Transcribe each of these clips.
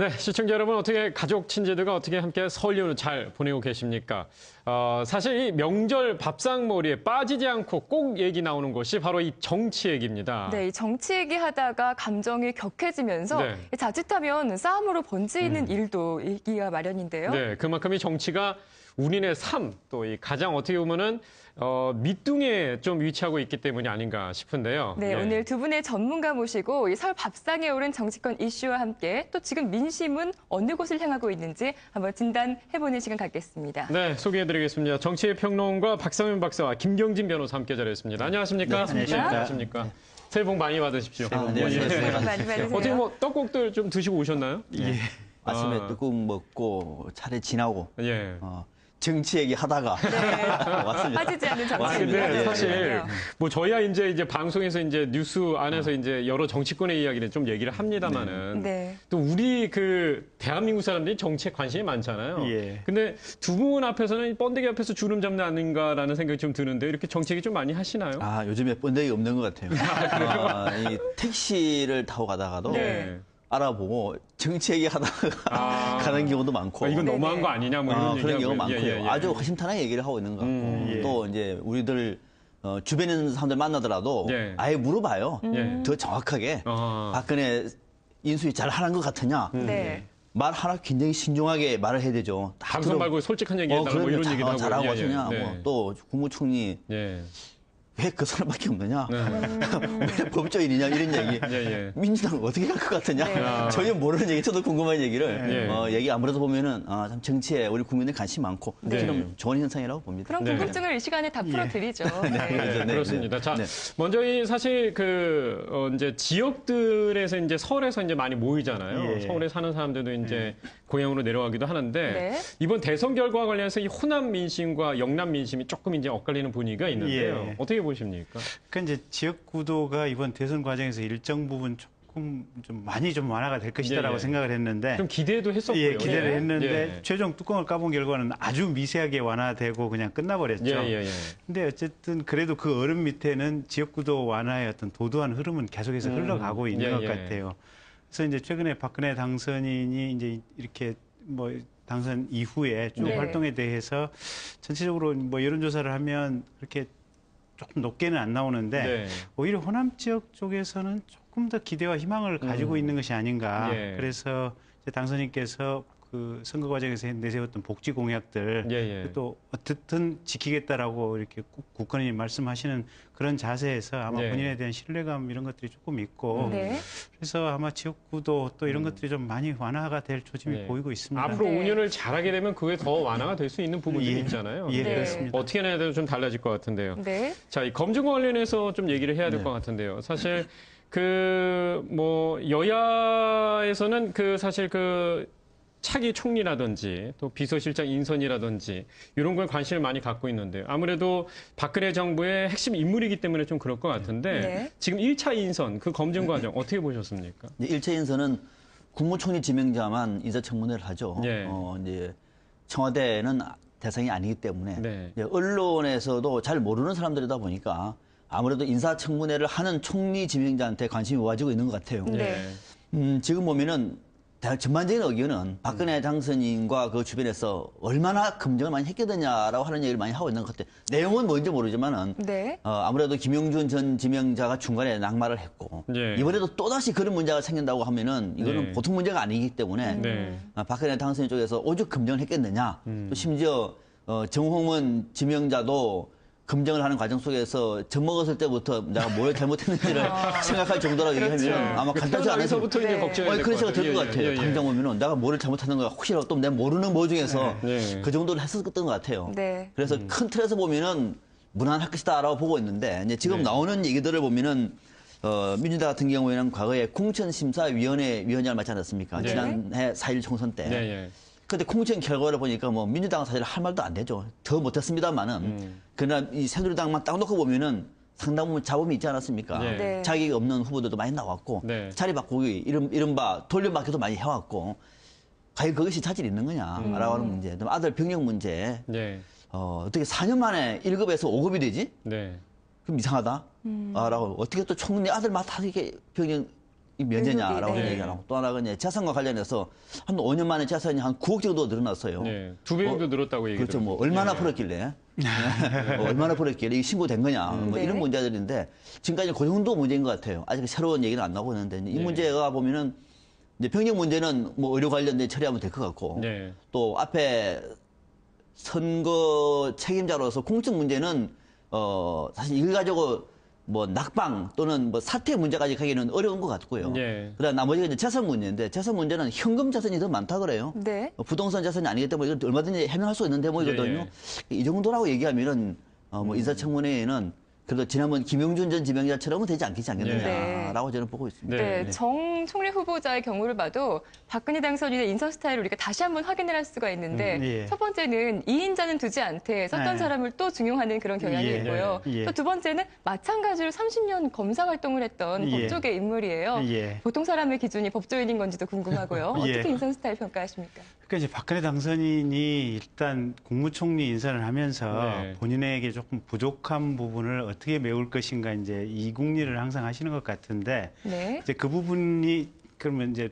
네, 시청자 여러분 어떻게 가족 친지들과 어떻게 함께 설 연휴 잘 보내고 계십니까? 사실 이 명절 밥상머리에 빠지지 않고 꼭 얘기 나오는 것이 바로 이 정치 얘기입니다. 네, 이 정치 얘기하다가 감정이 격해지면서 네. 자칫하면 싸움으로 번지는 일도 있기가 마련인데요. 네, 그만큼 이 정치가 우리네 삶, 또 이 가장 어떻게 보면은 밑둥에 좀 위치하고 있기 때문이 아닌가 싶은데요. 네, 예. 오늘 두 분의 전문가 모시고 이 설 밥상에 오른 정치권 이슈와 함께 또 지금 민심은 어느 곳을 향하고 있는지 한번 진단해보는 시간 갖겠습니다. 네, 소개해드리겠습니다. 정치의 평론가 박상현 박사와 김경진 변호사 함께 자리했습니다. 안녕하십니까? 네, 안녕하십니까? 안녕하십니까? 새해 복 많이 받으십시오. 네, 예. 새해 복 많이 받으세요. 어떻게 뭐 떡국들 좀 드시고 오셨나요? 예. 아침에 아. 떡국 먹고 차례 지나고 예. 정치 얘기 하다가 왔습니다. 빠지지 않는 아, 장면입니다. 근데 예, 사실 뭐 저희야 이제 방송에서 이제 뉴스 안에서 이제 여러 정치권의 이야기를 좀 얘기를 합니다만은 네. 또 우리 그 대한민국 사람들이 정치에 관심이 많잖아요. 예. 근데 두 분 앞에서는 번데기 앞에서 주름 잡는 아닌가라는 생각이 좀 드는데 이렇게 정치 얘기 좀 많이 하시나요? 아, 요즘에 번데기 없는 것 같아요. 이 택시를 타고 가다가도 네. 알아보고 정치 얘기 하다가 가는 경우도 많고. 이건 네네. 너무한 거 아니냐 뭐 이런 그런 경우 얘기하고요. 많고요. 예, 예, 예. 아주 허심탄회하게 얘기를 하고 있는 것 같고. 또 이제 우리들 주변에 있는 사람들 만나더라도 예. 아예 물어봐요. 예. 더 정확하게 아. 박근혜 인수위 잘 하는 것 같으냐. 네. 말 하나 굉장히 신중하게 말을 해야 되죠. 다 방송 들어- 말고 솔직한 얘기 해달라 뭐 이런 얘기도 하고. 잘하고 예, 예. 하시냐. 네. 또 국무총리 예. 왜 그 사람밖에 없느냐. 네. 왜 법조인이냐 이런 얘기. 예, 예. 민주당 어떻게 갈 것 같으냐. 네. 전혀 모르는 얘기, 저도 궁금한 얘기를 예. 얘기 아무래도 보면은 참 정치에 우리 국민들 관심 많고 네. 저는 좋은 현상이라고 봅니다. 그럼 네. 궁금증을 이 시간에 다 풀어드리죠. 네. 네, 네, 그렇습니다. 자, 네. 먼저 이 사실 이제 지역들에서 이제 서울에서 이제 많이 모이잖아요. 예. 서울에 사는 사람들도 이제 고향으로 내려가기도 하는데 네. 이번 대선 결과와 관련해서 이 호남 민심과 영남 민심이 조금 이제 엇갈리는 분위기가 있는데요. 예. 어떻게 보십니까? 그러니까 이제 지역 구도가 이번 대선 과정에서 일정 부분 조금 좀 많이 좀 완화가 될 것이다라고 예, 예. 생각을 했는데 좀 기대도 했었고요. 예, 기대를 했는데 예. 최종 뚜껑을 까본 결과는 아주 미세하게 완화되고 그냥 끝나버렸죠. 예, 예, 예. 근데 어쨌든 그래도 그 얼음 밑에는 지역 구도 완화의 어떤 도도한 흐름은 계속해서 흘러가고 있는 예, 것 예. 같아요. 그래서 이제 최근에 박근혜 당선인이 이제 이렇게 뭐 당선 이후에 쭉 네. 활동에 대해서 전체적으로 뭐 여론조사를 하면 그렇게 조금 높게는 안 나오는데 네. 오히려 호남 지역 쪽에서는 조금 더 기대와 희망을 가지고 있는 것이 아닌가. 예. 그래서 이제 당선인께서 그 선거 과정에서 내세웠던 복지 공약들 예, 예. 또 어떻든 지키겠다라고 이렇게 굳건히 말씀하시는 그런 자세에서 아마 네. 본인에 대한 신뢰감 이런 것들이 조금 있고 네. 그래서 아마 지역구도 또 이런 것들이 좀 많이 완화가 될 조짐이 네. 보이고 있습니다. 앞으로 네. 5년을 잘하게 되면 그게 더 완화가 될 수 있는 부분들이 예. 있잖아요. 예, 네. 그렇습니다. 어떻게 해야 돼도 좀 달라질 것 같은데요. 네. 자, 이 검증과 관련해서 좀 얘기를 해야 될 것 같은데요. 사실 여야에서는 사실 차기 총리라든지 또 비서실장 인선이라든지 이런 거에 관심을 많이 갖고 있는데 아무래도 박근혜 정부의 핵심 인물이기 때문에 좀 그럴 것 같은데 네. 지금 1차 인선 그 검증 과정 어떻게 보셨습니까? 일체 인선은 국무총리 지명자만 인사청문회를 하죠. 예. 이제 청와대는 대상이 아니기 때문에 네. 이제 언론에서도 잘 모르는 사람들이다 보니까 아무래도 인사청문회를 하는 총리 지명자한테 관심이 모아지고 있는 것 같아요. 네. 지금 보면은 전반적인 의견은 박근혜 당선인과 그 주변에서 얼마나 검증을 많이 했겠느냐라고 하는 얘기를 많이 하고 있는 것 같아요. 내용은 뭔지 모르지만은 네. 아무래도 김용준 전 지명자가 중간에 낙마를 했고 예. 이번에도 또다시 그런 문제가 생긴다고 하면은 이거는 네. 보통 문제가 아니기 때문에 네. 박근혜 당선인 쪽에서 오죽 검증을 했겠느냐. 또 심지어 정홍원 지명자도 검증을 하는 과정 속에서 젖먹었을 때부터 내가 뭘 잘못했는지를 생각할 정도라고 얘기하면 아마 간단치 않아서 태어나기서부터 이제 네. 걱정이 될 그런 것 생각 들 것 같아요. 같아요. 예, 예, 예. 당장 보면은 내가 뭐를 잘못하는 거야. 혹시라도 또 내가 모르는 뭐 중에서 네. 그 정도를 했었던 것 같아요. 네. 그래서 큰 틀에서 보면은 무난할 것이다라고 보고 있는데 이제 지금 나오는 얘기들을 보면은 민주당 같은 경우에는 과거에 공천심사위원회 위원장을 맡지 않았습니까? 네. 지난해 4.1 총선 때. 예, 예. 근데 공천 결과를 보니까 뭐 민주당은 사실 할 말도 안 되죠. 더 못했습니다만은. 그러나 이 새누리당만 딱 놓고 보면은 상당 부분 자본이 있지 않았습니까? 네. 네. 자격이 없는 후보들도 많이 나왔고 네. 자리 바꾸기 이른바 돌려막기도 많이 해왔고 과연 그것이 자질이 있는 거냐라고 하는 문제. 그다음에 아들 병역 문제. 네. 어떻게 4년 만에 1급에서 5급이 되지? 네. 그럼 이상하다. 라고 어떻게 또 총리 아들 맡아 이렇게 병역 면제냐라고 네. 얘기하고 또 하나가 이제 재산과 관련해서 한 5년 만에 재산이 한 9억 정도 늘어났어요. 네, 2배 정도 늘었다고 얘기 그렇죠. 뭐 들었는데. 얼마나 네. 풀었길래 얼마나 풀었길래 이게 신고된 거냐 뭐 네. 이런 문제들인데 지금까지 그 정도 문제인 것 같아요. 아직 새로운 얘기는 안 나오고 있는데 이 네. 문제가 보면은 이제 병역 문제는 뭐 의료 관련된 처리하면 될 것 같고 네. 또 앞에 선거 책임자로서 공적 문제는 사실 일가지고 뭐 낙방 또는 뭐 사퇴 문제까지 가기는 어려운 것 같고요. 네. 그다음 나머지가 이제 재산 문제인데 재산 문제는 현금 재산이 더 많다 그래요. 네. 부동산 재산이 아니기 때문에 이건 얼마든지 해명할 수 있는 대목이거든요. 이 정도라고 얘기하면은 뭐 인사청문회에는 그래도 지난번 김용준 전 지명자처럼은 되지 않겠느냐라고 저는 보고 있습니다. 네, 네. 정 총리 후보자의 경우를 봐도 박근혜 당선인의 인사 스타일을 우리가 다시 한번 확인을 할 수가 있는데 예. 첫 번째는 2인자는 두지 않되 썼던 네. 사람을 또 중용하는 그런 경향이 예. 있고요. 예. 또 두 번째는 마찬가지로 30년 검사 활동을 했던 예. 법조계 인물이에요. 예. 보통 사람의 기준이 법조인인 건지도 궁금하고요. 예. 어떻게 인사 스타일 평가하십니까? 그러니까 이제 박근혜 당선인이 일단 국무총리 인선을 하면서 네. 본인에게 조금 부족한 부분을 어떻게 메울 것인가 이제 이 궁리를 항상 하시는 것 같은데 네. 이제 그 부분이 그러면 이제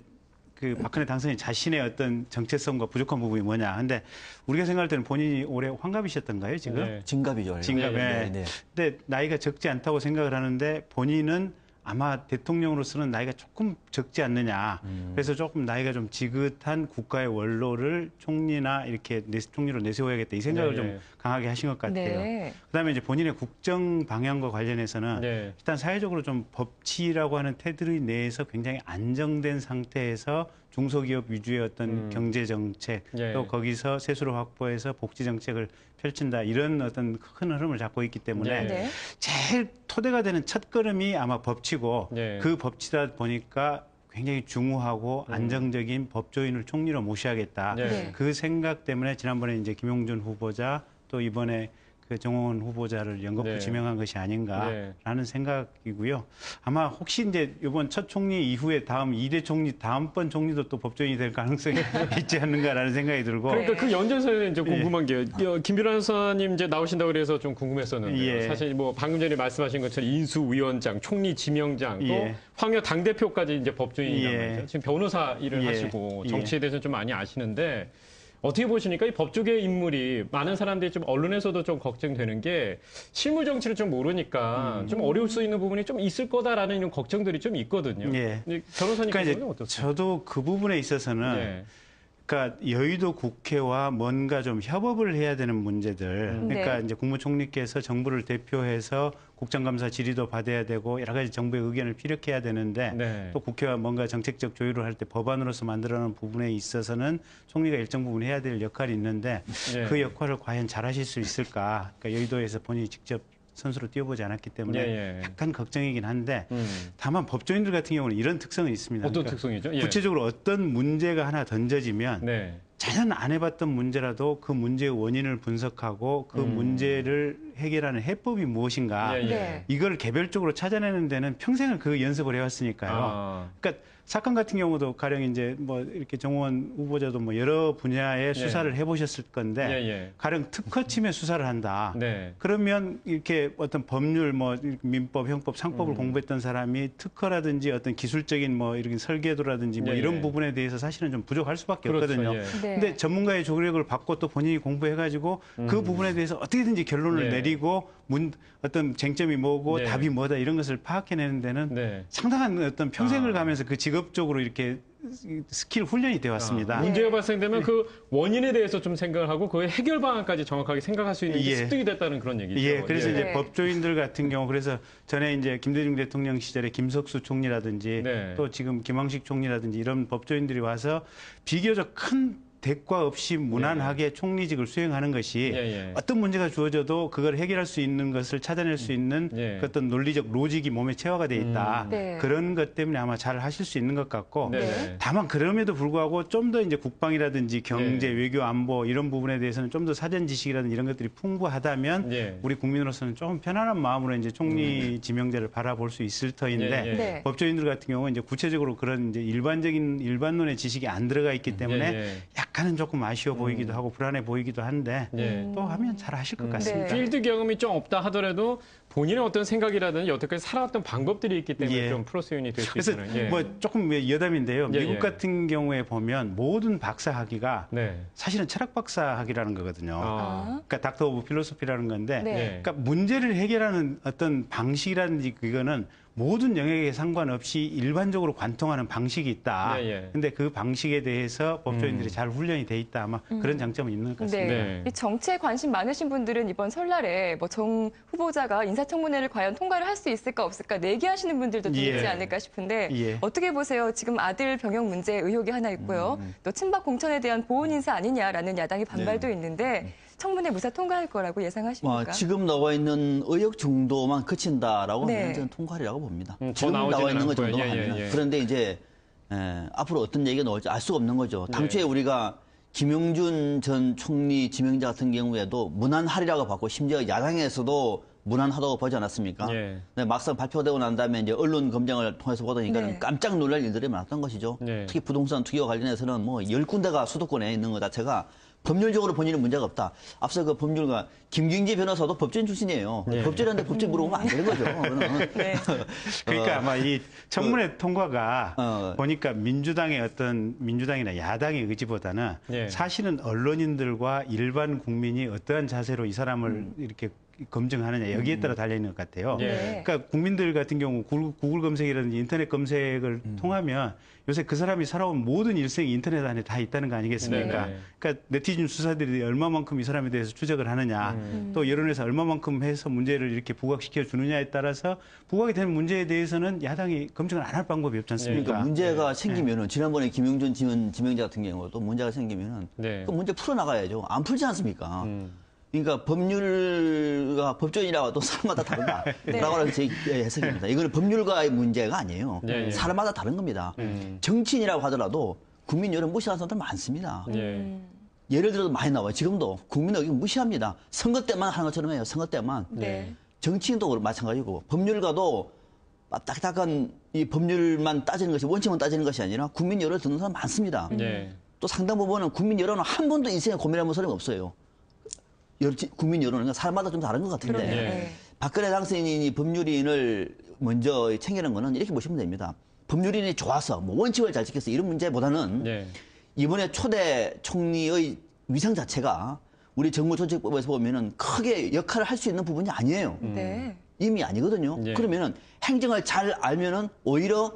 그 박근혜 당선인 자신의 어떤 정체성과 부족한 부분이 뭐냐. 근데 우리가 생각할 때는 본인이 올해 환갑이셨던가요, 지금? 네. 진갑이죠. 진갑. 네, 네. 근데 나이가 적지 않다고 생각을 하는데 본인은 아마 대통령으로서는 나이가 조금 적지 않느냐. 그래서 조금 나이가 좀 지긋한 국가의 원로를 총리나 이렇게 총리로 내세워야겠다. 이 생각을 네, 좀 네. 강하게 하신 것 같아요. 네. 그다음에 이제 본인의 국정 방향과 관련해서는 네. 일단 사회적으로 좀 법치라고 하는 테두리 내에서 굉장히 안정된 상태에서 중소기업 위주의 어떤 경제 정책 예. 또 거기서 세수를 확보해서 복지 정책을 펼친다 이런 어떤 큰 흐름을 잡고 있기 때문에 네. 네. 제일 토대가 되는 첫걸음이 아마 법치고 네. 그 법치다 보니까 굉장히 중후하고 안정적인 법조인을 총리로 모셔야겠다. 네. 네. 그 생각 때문에 지난번에 이제 김용준 후보자 또 이번에 그 정홍원 후보자를 연거푸 네. 지명한 것이 아닌가라는 네. 생각이고요. 아마 혹시 이제 이번 첫 총리 이후에 다음 2대 총리 다음번 총리도 또 법조인이 될 가능성이 있지 않는가라는 생각이 들고. 그러니까 그 연장선에 이제 궁금한 게 김필환 선생님 이제 나오신다고 그래서 좀 궁금했었는데 예. 사실 뭐 방금 전에 말씀하신 것처럼 인수위원장, 총리 지명장, 또 예. 황여 당 대표까지 이제 법조인이란 예. 말이죠. 지금 변호사 일을 예. 하시고 예. 정치에 대해서 좀 많이 아시는데 어떻게 보시니까 이 법조계 인물이 많은 사람들이 좀 언론에서도 좀 걱정되는 게 실무 정치를 좀 모르니까 좀 어려울 수 있는 부분이 좀 있을 거다라는 이런 걱정들이 좀 있거든요. 예. 근데 그러니까 변호사님께서는 이제 어떻습니까? 저도 그 부분에 있어서는 네. 그러니까 여의도 국회와 뭔가 좀 협업을 해야 되는 문제들. 그러니까 네. 이제 국무총리께서 정부를 대표해서 국정감사 질의도 받아야 되고 여러 가지 정부의 의견을 피력해야 되는데 네. 또 국회와 뭔가 정책적 조율을 할 때 법안으로서 만들어놓은 부분에 있어서는 총리가 일정 부분 해야 될 역할이 있는데 네. 그 역할을 과연 잘하실 수 있을까? 그러니까 여의도에서 본인이 직접 선수로 뛰어보지 않았기 때문에 예, 예. 약간 걱정이긴 한데 다만 법조인들 같은 경우는 이런 특성은 있습니다. 어떤 그러니까 특성이죠? 예. 구체적으로 어떤 문제가 하나 던져지면 네. 전혀 안 해봤던 문제라도 그 문제의 원인을 분석하고 그 문제를 해결하는 해법이 무엇인가 예, 예. 네. 이걸 개별적으로 찾아내는 데는 평생을 그 연습을 해왔으니까요. 아. 그러니까 사건 같은 경우도 가령 이제 뭐 이렇게 정호원 후보자도 뭐 여러 분야의 수사를 해보셨을 건데 예, 예. 가령 특허침해 수사를 한다. 네. 그러면 이렇게 어떤 법률 뭐 민법, 형법, 상법을 공부했던 사람이 특허라든지 어떤 기술적인 뭐 이런 설계도라든지 뭐 예, 이런 예. 부분에 대해서 사실은 좀 부족할 수밖에 그렇죠. 없거든요. 예. 네. 근데 전문가의 조력을 받고 또 본인이 공부해가지고 그 부분에 대해서 어떻게든지 결론을 예. 내리고 어떤 쟁점이 뭐고 네. 답이 뭐다 이런 것을 파악해내는 데는 네. 상당한 어떤 평생을 아. 가면서 그 직업적으로 이렇게 스킬 훈련이 되어 왔습니다. 문제가 발생되면 그 원인에 대해서 좀 생각을 하고 그 해결 방안까지 정확하게 생각할 수 있는 게 예. 습득이 됐다는 그런 얘기죠. 예, 그래서 예. 이제 네. 법조인들 같은 경우 그래서 전에 이제 김대중 대통령 시절에 김석수 총리라든지 네. 또 지금 김황식 총리라든지 이런 법조인들이 와서 비교적 큰 대가 없이 무난하게 총리직을 수행하는 것이 예, 예. 어떤 문제가 주어져도 그걸 해결할 수 있는 것을 찾아낼 수 있는 예. 그 어떤 논리적 로직이 몸에 체화가 돼 있다. 네. 그런 것 때문에 아마 잘 하실 수 있는 것 같고 네. 다만 그럼에도 불구하고 좀 더 이제 국방이라든지 경제, 네. 외교, 안보 이런 부분에 대해서는 좀 더 사전 지식이라든지 이런 것들이 풍부하다면 예. 우리 국민으로서는 조금 편안한 마음으로 이제 총리 지명자를 바라볼 수 있을 터인데 예, 예. 네. 법조인들 같은 경우는 이제 구체적으로 그런 이제 일반적인 일반론의 지식이 안 들어가 있기 때문에 예, 예. 약간은 조금 아쉬워 보이기도 하고 불안해 보이기도 한데 예. 또 하면 잘 하실 것 네. 같습니다. 필드 경험이 좀 없다 하더라도 본인의 어떤 생각이라든지 여태까지 살아왔던 방법들이 있기 때문에 예. 좀 플러스 요인이 될 수 그래서 있잖아요. 예. 뭐 조금 여담인데요. 예, 미국 예. 같은 경우에 보면 모든 박사 학위가 네. 사실은 철학 박사 학위라는 거거든요. 아. 그러니까 닥터 오브 필로소피라는 건데 네. 예. 그러니까 문제를 해결하는 어떤 방식이라든지 그거는 모든 영역에 상관없이 일반적으로 관통하는 방식이 있다. 예, 예. 근데 그 방식에 대해서 법조인들이 잘 훈련이 돼 있다. 아마 그런 장점은 있는 것 같습니다. 네. 네. 이 정치에 관심 많으신 분들은 이번 설날에 뭐 정 후보자가 인사청문회를 과연 통과를 할 수 있을까 없을까 내기하시는 분들도 좀 예. 있지 않을까 싶은데 예. 어떻게 보세요? 지금 아들 병역 문제 의혹이 하나 있고요. 또 친박 공천에 대한 보훈 인사 아니냐라는 야당의 반발도 있는데 청문회 무사 통과할 거라고 예상하십니까? 지금 나와 있는 의혹 정도만 그친다라고 네. 하면 저는 통과이라고 봅니다. 더 지금 나와 나오지는 있는 것 않고요. 정도만 예, 예, 하면. 예. 그런데 이제 앞으로 어떤 얘기가 나올지 알 수가 없는 거죠. 당초에 우리가 김용준 전 총리 지명자 같은 경우에도 무난하리라고 봤고 심지어 야당에서도 무난하다고 보지 않았습니까? 예. 네, 막상 발표되고 난 다음에 이제 언론 검증을 통해서 보다니까 네. 깜짝 놀랄 일들이 많았던 것이죠. 네. 특히 부동산 투기와 관련해서는 뭐 10군데가 수도권에 있는 것 자체가 법률적으로 본인은 문제가 없다. 앞서 그 법률가 김경재 변호사도 법조인 출신이에요. 네. 법조인한테 법조인 물어보면 안 되는 거죠. 그거는. 네. 그러니까 아마 이 청문회 통과가 어. 보니까 민주당의 어떤 민주당이나 야당의 의지보다는 예. 사실은 언론인들과 일반 국민이 어떠한 자세로 이 사람을 이렇게 검증하느냐 여기에 따라 달려 있는 것 같아요. 예. 네. 그러니까 국민들 같은 경우 구글 검색이라든지 인터넷 검색을 통하면 요새 그 사람이 살아온 모든 일생이 인터넷 안에 다 있다는 거 아니겠습니까? 네. 그러니까 네티즌 수사들이 얼마만큼 이 사람에 대해서 추적을 하느냐, 또 여론에서 얼마만큼 해서 문제를 이렇게 부각시켜 주느냐에 따라서 부각이 되는 문제에 대해서는 야당이 검증을 안 할 방법이 없지 않습니까? 그러니까 문제가 생기면은 지난번에 김용준 지명자 같은 경우도 문제가 생기면은 네. 그 문제 풀어 나가야죠. 안 풀지 않습니까? 그러니까 법률가 법조인이라고 또 사람마다 다르다라고 네. 하는 제 해석입니다. 이거는 법률가의 문제가 아니에요. 예, 예. 사람마다 다른 겁니다. 정치인이라고 하더라도 국민 여론 무시하는 사람들 많습니다. 예. 예를 들어서 많이 나와요. 지금도 국민 의견 무시합니다. 선거 때만 하는 것처럼 해요. 선거 때만. 네. 정치인도 마찬가지고 법률가도 딱딱한 이 법률만 따지는 것이 원칙만 따지는 것이 아니라 국민 여론을 듣는 사람 많습니다. 예. 또 상당 부분은 국민 여론은 한 번도 인생에 고민해본 사람이 없어요. 국민 여론은 사람마다 좀 다른 것 같은데 그러네요. 예. 네. 박근혜 당선인이 법률인을 먼저 챙기는 거는 이렇게 보시면 됩니다. 법률인이 좋아서 뭐 원칙을 잘 지켜서 이런 문제보다는 예. 이번에 초대 총리의 위상 자체가 우리 정부 조직법에서 보면은 크게 역할을 할 수 있는 부분이 아니에요. 네. 이미 아니거든요. 예. 그러면은 행정을 잘 알면은 오히려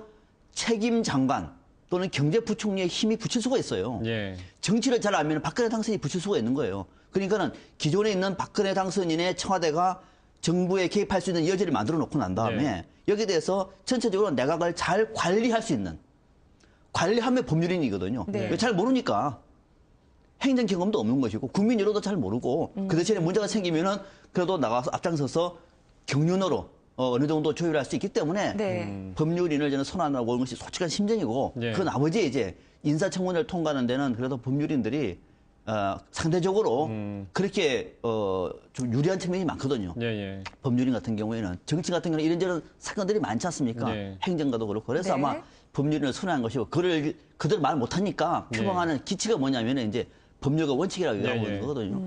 책임 장관 또는 경제부총리의 힘이 붙일 수가 있어요. 예. 정치를 잘 알면 박근혜 당선인이 붙일 수가 있는 거예요. 그러니까는 기존에 있는 박근혜 당선인의 청와대가 정부에 개입할 수 있는 여지를 만들어 놓고 난 다음에 네. 여기에 대해서 전체적으로 내각을 잘 관리할 수 있는 관리하면 법률인이거든요. 네. 잘 모르니까 행정 경험도 없는 것이고 국민 여론도 잘 모르고 그 대신에 문제가 생기면은 그래도 나가서 앞장서서 경륜으로 어느 정도 조율할 수 있기 때문에 네. 법률인을 저는 선언하고 보는 것이 솔직한 심정이고 예. 그 나머지 이제 인사청문회를 통과하는 데는 그래도 법률인들이 상대적으로 그렇게 좀 유리한 측면이 많거든요. 예. 예. 법률인 같은 경우에는 정치 같은 경우는 이런저런 사건들이 많지 않습니까? 네. 행정가도 그렇고 그래서 네. 아마 법률인을 선언한 것이고 그걸 그대로 말 못하니까 표방하는 기치가 뭐냐면 이제 법률과 원칙이라고 예, 얘기하고 예. 있는 거거든요.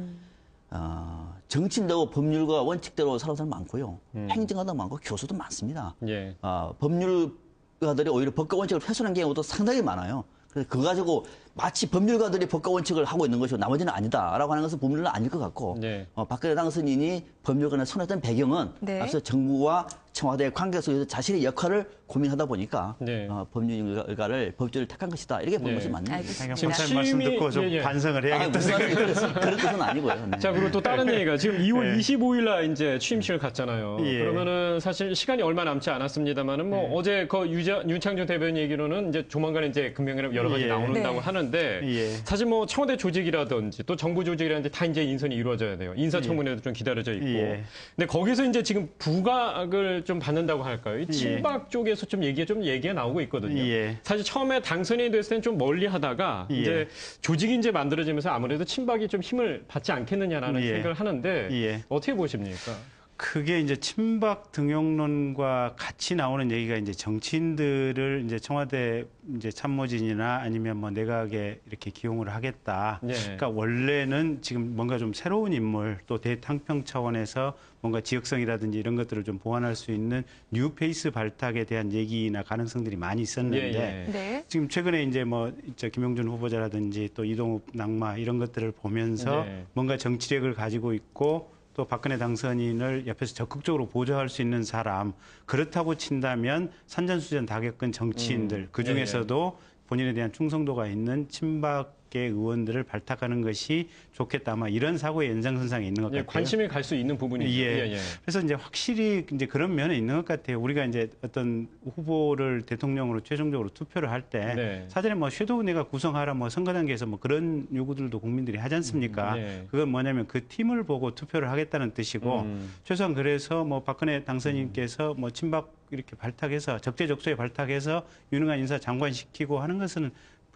정치인도 법률과 원칙대로 살아가는 사람 많고요. 행정가도 많고 교수도 많습니다. 예. 법률가들이 오히려 법과 원칙을 훼손한 경우도 상당히 많아요. 그래서 그거 가지고 마치 법률가들이 법과 원칙을 하고 있는 것이고 나머지는 아니다라고 하는 것은 법률은 아닐 것 같고 네. 박근혜 당선인이 법률관을 손했던 배경은 네. 앞서 정부와 청와대의 관계 속에서 자신의 역할을 고민하다 보니까 네. 법률가를 법조를 택한 것이다 이렇게 보는 네. 것이 맞는 거죠. 알겠습니다. 지금 목사님 말씀 듣고 좀 예, 예. 반성을 해야겠다 생각이 그런 뜻은 아니고요. 네. 자, 그리고 또 다른 얘기가 지금 2월 예. 25일 날 이제 취임식을 갔잖아요. 예. 그러면은 사실 시간이 얼마 남지 않았습니다만은 뭐 어제 그 윤창중 대변인 얘기로는 이제 조만간 이제 금명이랑 여러 가지 예. 나오는다고 네. 하는데 예. 사실 뭐 청와대 조직이라든지 또 정부 조직이라든지 다 이제 인선이 이루어져야 돼요. 인사청문회도 좀 기다려져 있고. 예. 근데 거기서 이제 지금 부각을 좀 받는다고 할까요? 이 친박 쪽에서 좀 얘기가 나오고 있거든요. 예. 사실 처음에 당선이 됐을 때는 좀 멀리 하다가 예. 이제 조직이 이제 만들어지면서 아무래도 친박이 좀 힘을 받지 않겠느냐라는 예. 생각을 하는데 예. 어떻게 보십니까? 그게 이제 친박 등용론과 같이 나오는 얘기가 이제 정치인들을 이제 청와대 이제 참모진이나 아니면 뭐 내각에 이렇게 기용을 하겠다. 예. 그러니까 원래는 지금 뭔가 좀 새로운 인물 또 대탕평 차원에서 뭔가 지역성이라든지 이런 것들을 좀 보완할 수 있는 뉴페이스 발탁에 대한 얘기나 가능성들이 많이 있었는데 예, 예. 네. 지금 최근에 이제 뭐 김용준 후보자라든지 또 이동욱 낙마 이런 것들을 보면서 네. 뭔가 정치력을 가지고 있고 또 박근혜 당선인을 옆에서 적극적으로 보좌할 수 있는 사람 그렇다고 친다면 산전수전 다 겪은 정치인들 그 중에서도 본인에 대한 충성도가 있는 친박계 의원들을 발탁하는 것이 좋겠다. 아마 이런 사고의 연장선상에 있는 것 예, 같아요. 관심이 갈 수 있는 부분이죠. 예. 그래서 이제 확실히 이제 그런 면은 있는 것 같아요. 우리가 이제 어떤 후보를 대통령으로 최종적으로 투표를 할 때 네. 사전에 뭐 섀도우 내가 구성하라 뭐 선거 단계에서 뭐 그런 요구들도 국민들이 하지 않습니까? 예. 그건 뭐냐면 그 팀을 보고 투표를 하겠다는 뜻이고 최소한 그래서 뭐 박근혜 당선인께서 뭐 친박 이렇게 발탁해서 적재적소에 발탁해서 유능한 인사 장관시키고 하는 것은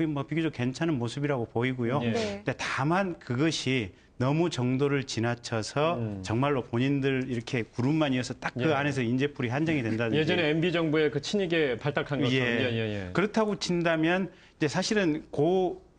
뭐 비교적 괜찮은 모습이라고 보이고요. 예. 네. 근데 다만 그것이 너무 정도를 지나쳐서 정말로 본인들 이렇게 그룹만 이어서 딱 그 예. 안에서 인재풀이 한정이 된다든지. 예전에 MB 정부의 그 친이계 발탁한 것처럼. 예. 그렇다고 친다면 이제 사실은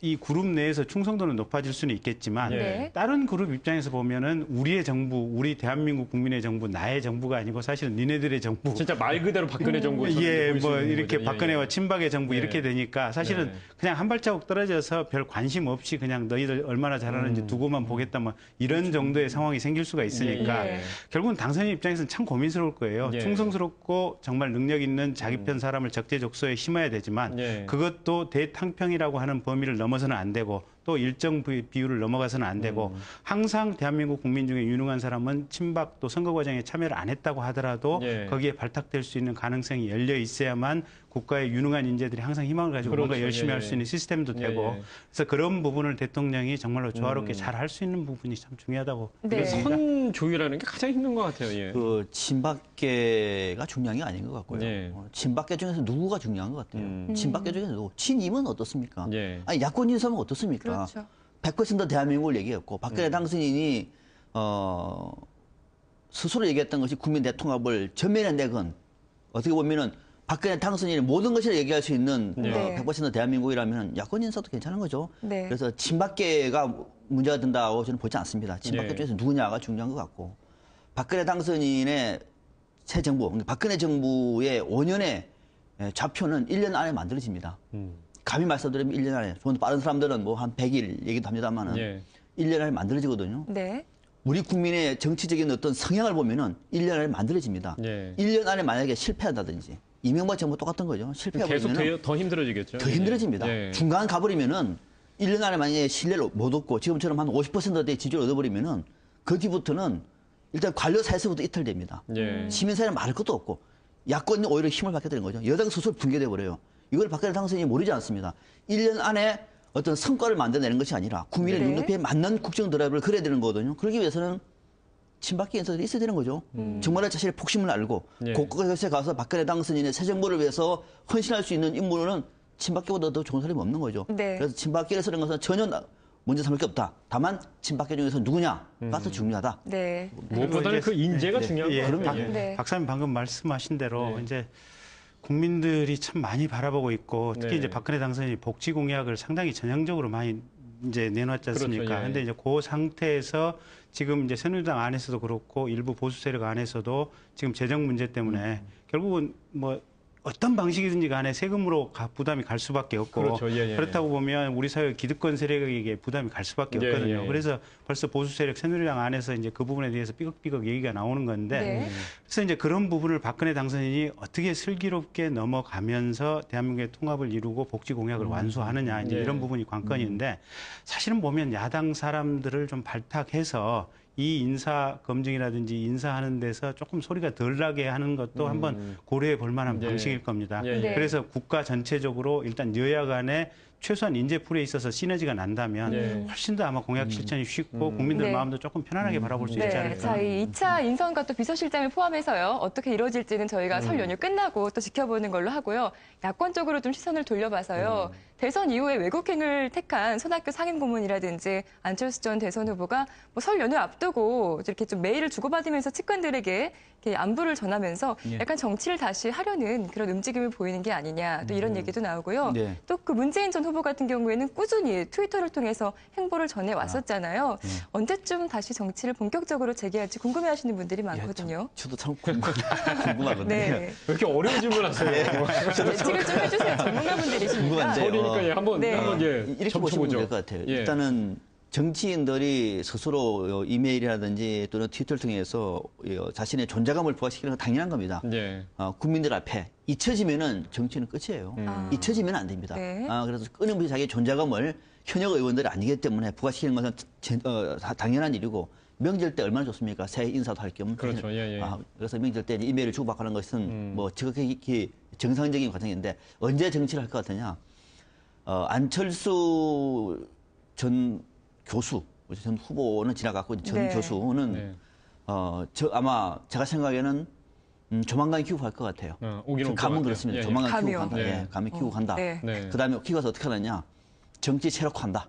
이 그룹 내에서 충성도는 높아질 수는 있겠지만 네. 다른 그룹 입장에서 보면은 우리의 정부, 우리 대한민국 국민의 정부, 나의 정부가 아니고 사실은 니네들의 정부. 진짜 말 그대로 박근혜 정부에서 예, 뭐 이렇게 박근혜와 친박의 정부 예. 이렇게 되니까 사실은 네. 그냥 한 발자국 떨어져서 별 관심 없이 그냥 너희들 얼마나 잘하는지 두고만 보겠다 뭐 이런 정도의 상황이 생길 수가 있으니까 예. 결국은 당선인 입장에서는 참 고민스러울 거예요. 예. 충성스럽고 정말 능력 있는 자기 편 사람을 적재적소에 심어야 되지만 예. 그것도 대탕평이라고 하는 범위를 넘어서는 안 되고 또 일정 비율을 넘어가서는 안 되고 항상 대한민국 국민 중에 유능한 사람은 친박 또 선거 과정에 참여를 안 했다고 하더라도 예. 거기에 발탁될 수 있는 가능성이 열려 있어야만 국가의 유능한 인재들이 항상 희망을 가지고 그렇죠. 뭔가 열심히 예, 할 수 예. 있는 시스템도 예, 되고 예. 그래서 그런 부분을 대통령이 정말로 조화롭게 잘 할 수 있는 부분이 참 중요하다고 네. 느꼈습니다. 선 조율하는 게 가장 힘든 것 같아요. 예. 그 친박계가 중요한 게 아닌 것 같고요. 네. 친박계 중에서 누구가 중요한 것 같아요. 친박계 중에서 누구? 친임은 어떻습니까? 예. 아니 야권 인사는 어떻습니까? 그렇죠. 100% 대한민국을 얘기했고 박근혜 당선인이 스스로 얘기했던 것이 국민 대통합을 전면에 내건 어떻게 보면은 박근혜 당선인이 모든 것을 얘기할 수 있는 네. 100% 대한민국이라면 야권 인사도 괜찮은 거죠. 네. 그래서 친박계가 문제가 된다고 저는 보지 않습니다. 친박계 네. 중에서 누구냐가 중요한 것 같고 박근혜 당선인의 새 정부, 박근혜 정부의 5년의 좌표는 1년 안에 만들어집니다. 감히 말씀드리면 1년 안에, 좀 더 빠른 사람들은 뭐 한 100일 얘기도 합니다만은 예. 1년 안에 만들어지거든요. 네. 우리 국민의 정치적인 어떤 성향을 보면은 1년 안에 만들어집니다. 예. 1년 안에 만약에 실패한다든지 이명박 정부 똑같은 거죠. 계속 실패해버리면 더 힘들어지겠죠. 더 힘들어집니다. 예. 중간 가버리면은 1년 안에 만약에 신뢰를 못 얻고 지금처럼 한 50%대 지지를 얻어버리면은 그 뒤부터는 일단 관료사에서부터 이탈됩니다. 예. 시민사회는 말할 것도 없고 야권이 오히려 힘을 받게 되는 거죠. 여당 스스로 붕괴돼 버려요. 이걸 박근혜 당선인이 모르지 않습니다. 1년 안에 어떤 성과를 만들어내는 것이 아니라 국민의 네. 눈높이에 맞는 국정 드라이브를 그려야 되는 거거든요. 그러기 위해서는 친박계 인사들이 있어야 되는 거죠. 정말 자신의 폭심을 알고 예. 곳곳에 가서 박근혜 당선인의 새 정부를 위해서 헌신할 수 있는 인물은 친박계보다 더 좋은 사람이 없는 거죠. 네. 그래서 친박계를 쓰는 것은 전혀 문제 삼을 게 없다. 다만 친박계 중에서 누구냐가 더 중요하다. 네. 무엇보다는 그 인재가 중요한 예, 것 같아요. 네. 박사님 방금 말씀하신 대로 네. 이제 국민들이 참 많이 바라보고 있고 특히 네. 이제 박근혜 당선인이 복지 공약을 상당히 전향적으로 많이 이제 내놨지 않습니까? 그렇죠, 예. 근데 이제 그 상태에서 지금 이제 새누리당 안에서도 그렇고 일부 보수 세력 안에서도 지금 재정 문제 때문에 결국은 뭐 어떤 방식이든지 간에 세금으로 부담이 갈 수밖에 없고 그렇죠. 예, 예, 그렇다고 보면 우리 사회 기득권 세력에게 부담이 갈 수밖에 예, 없거든요. 예. 그래서 벌써 보수 세력 새누리당 안에서 이제 그 부분에 대해서 삐걱삐걱 얘기가 나오는 건데 네. 그래서 이제 그런 부분을 박근혜 당선인이 어떻게 슬기롭게 넘어가면서 대한민국의 통합을 이루고 복지 공약을 완수하느냐 이제 예. 이런 부분이 관건인데 사실은 보면 야당 사람들을 좀 발탁해서 이 인사 검증이라든지 인사하는 데서 조금 소리가 덜 나게 하는 것도 한번 고려해 볼 만한 예. 방식일 겁니다. 예, 예. 네. 그래서 국가 전체적으로 일단 여야 간에 최소한 인재풀에 있어서 시너지가 난다면 예. 훨씬 더 아마 공약 실천이 쉽고 국민들 네. 마음도 조금 편안하게 바라볼 수 있지 네. 않을까. 자, 이 2차 인선과 또 비서실장을 포함해서요. 어떻게 이루어질지는 저희가 설 연휴 끝나고 또 지켜보는 걸로 하고요. 야권 쪽으로 좀 시선을 돌려봐서요. 대선 이후에 외국행을 택한 손학규 상임고문이라든지 안철수 전 대선 후보가 뭐 설 연휴 앞두고 이렇게 좀 메일을 주고받으면서 측근들에게 이렇게 안부를 전하면서 예. 약간 정치를 다시 하려는 그런 움직임을 보이는 게 아니냐 또 이런 얘기도 나오고요. 네. 또 그 문재인 전 후보 같은 경우에는 꾸준히 트위터를 통해서 행보를 전해 왔었잖아요. 언제쯤 다시 정치를 본격적으로 재개할지 궁금해하시는 분들이 많거든요. 저도 참 궁금하거든요. 네. 왜 이렇게 어려운 질문하세요? 예측을 좀 해주세요. 전문가분들이시니까. 궁금한데. 그러니까 예, 한번 네. 쳐보죠. 이렇게 보시면 될 것 같아요. 예. 일단은 정치인들이 스스로 이메일이라든지 또는 트위터를 통해서 자신의 존재감을 부각시키는 건 당연한 겁니다. 예. 국민들 앞에 잊혀지면은 정치는 끝이에요. 잊혀지면 안 됩니다. 네. 그래서 끊임없이 자기의 존재감을 현역 의원들이 아니기 때문에 부각시키는 것은 당연한 일이고 명절 때 얼마나 좋습니까? 새해 인사도 할 겸. 그렇죠. 예, 예. 그래서 명절 때 이메일을 주고받고 하는 것은 뭐 지극히 정상적인 과정인데 언제 정치를 할 것 같으냐? 안철수 전 교수, 전 후보는 지나갔고 전 네. 교수는 네. 아마 제가 생각에는 조만간 귀국할 것 같아요. 오긴 올 것 감은 같아요. 그렇습니다. 예, 예. 조만간 감이요. 귀국한다. 예. 예, 감이 귀국한다. 네. 네. 그다음에 귀국해서 어떻게 하느냐? 정치 체력화한다.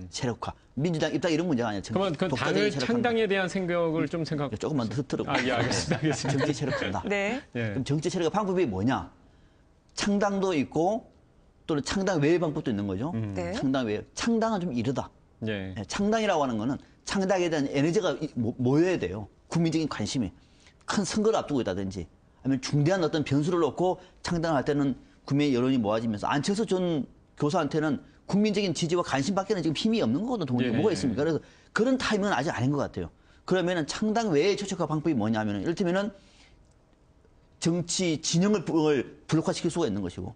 체력화. 민주당 입당 이런 문제가 아니에요. 그러면 그 독자적인 당을 체력화인데. 창당에 대한 생각을 좀 생각. 조금만 더 들어. 아, 예, 알겠습니다. 알겠습니다. 정치 체력화한다. 네. 예. 그럼 정치 체력의 방법이 뭐냐? 창당도 있고 또는 창당 외의 방법도 있는 거죠. 네. 창당 외. 창당은 좀 이르다. 예. 예, 창당이라고 하는 거는 창당에 대한 에너지가 모여야 돼요. 국민적인 관심이. 큰 선거를 앞두고 있다든지 아니면 중대한 어떤 변수를 놓고 창당할 때는 국민의 여론이 모아지면서 안철수 전 교수한테는 국민적인 지지와 관심밖에는 지금 힘이 없는 거거든요. 동력이 예. 뭐가 있습니까? 그래서 그런 타이밍은 아직 아닌 것 같아요. 그러면은 창당 외의 최적화 방법이 뭐냐면은 이를테면은 정치 진영을 불lok화시킬 수가 있는 것이고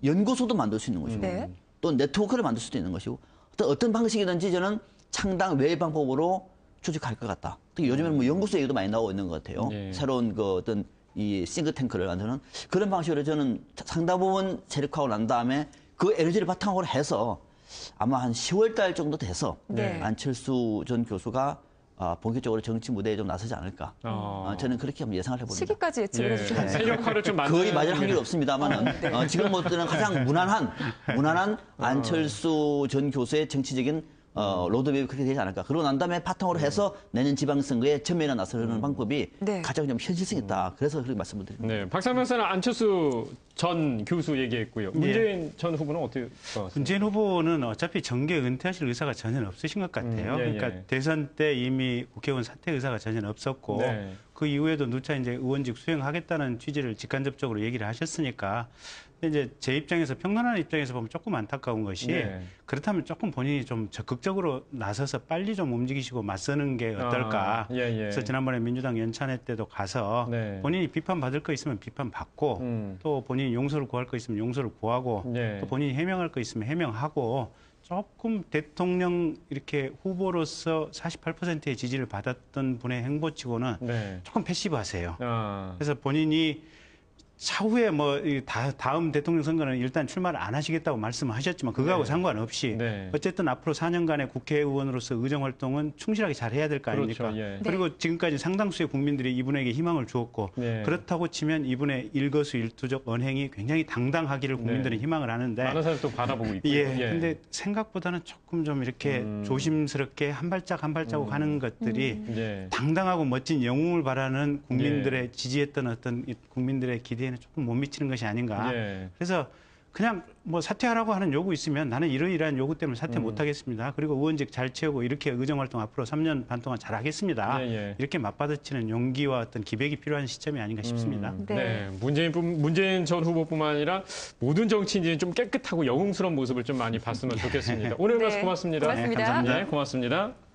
연구소도 만들 수 있는 것이고 네. 또 네트워크를 만들 수도 있는 것이고 어떤 방식이든지 저는 창당 외의 방법으로 조직할 것 같다. 특히 요즘에는 뭐 연구소 얘기도 많이 나오고 있는 것 같아요. 예. 새로운 그 어떤 이 싱크탱크를 만드는 그런 방식으로 저는 상당 부분 세력화하고 난 다음에 그 에너지를 바탕으로 해서 아마 한 10월 달 정도 돼서 네. 안철수 전 교수가 본격적으로 정치 무대에 좀 나서지 않을까. 저는 그렇게 한번 예상을 해봅니다. 시기까지 예측을 예. 해주시면 세력화를 좀 만드는. 거의 맞을 확률이 없습니다만은 지금 뭐들은 가장 무난한 안철수 전 교수의 정치적인 로드맵이 그렇게 되지 않을까. 그러고 난 다음에 바탕으로 해서 내년 지방선거에 전면에 나서는 방법이 네. 가장 좀 현실성 있다. 그래서 그렇게 말씀을 드립니다. 네. 박상명 선생은 안철수 전 교수 얘기했고요. 문재인 전 후보는 어떻게 봤습니까? 문재인 후보는 어차피 정계 은퇴하실 의사가 전혀 없으신 것 같아요. 예, 그러니까 예. 대선 때 이미 국회의원 사퇴 의사가 전혀 없었고 네. 그 이후에도 누차 이제 의원직 수행하겠다는 취지를 직간접적으로 얘기를 하셨으니까 근데 이제 제 입장에서 평론하는 입장에서 보면 조금 안타까운 것이 네. 그렇다면 조금 본인이 좀 적극적으로 나서서 빨리 좀 움직이시고 맞서는 게 어떨까. 예, 예. 그래서 지난번에 민주당 연찬회 때도 가서 네. 본인이 비판받을 거 있으면 비판받고 또 본인이 용서를 구할 거 있으면 용서를 구하고 네. 또 본인이 해명할 거 있으면 해명하고 조금 대통령 이렇게 후보로서 48%의 지지를 받았던 분의 행보치고는 네. 조금 패시브하세요. 아. 그래서 본인이 차후에 뭐 다음 대통령 선거는 일단 출마를 안 하시겠다고 말씀하셨지만 그거하고 네. 상관없이 네. 어쨌든 앞으로 4년간의 국회의원으로서 의정 활동은 충실하게 잘 해야 될 거 아닙니까? 그렇죠. 예. 그리고 지금까지 상당수의 국민들이 이분에게 희망을 주었고 네. 그렇다고 치면 이분의 일거수일투족 언행이 굉장히 당당하기를 국민들은 네. 희망을 하는데 많은 사람이 또 바라보고 있고요. 예, 근데 생각보다는 조금 좀 이렇게 조심스럽게 한 발짝 한 발자국 하는 것들이 예. 당당하고 멋진 영웅을 바라는 국민들의 지지했던 어떤 국민들의 기대에는 조금 못 미치는 것이 아닌가. 예. 그래서 그냥 뭐 사퇴하라고 하는 요구 있으면 나는 이러이러한 요구 때문에 사퇴 못 하겠습니다. 그리고 의원직 잘 채우고 이렇게 의정 활동 앞으로 3년 반 동안 잘 하겠습니다. 예, 예. 이렇게 맞받아치는 용기와 어떤 기백이 필요한 시점이 아닌가 싶습니다. 네. 문재인 전 후보뿐만 아니라 모든 정치인들이 좀 깨끗하고 영웅스러운 모습을 좀 많이 봤으면 좋겠습니다. 오늘 말씀 고맙습니다. 고맙습니다. 네, 감사합니다. 네, 고맙습니다.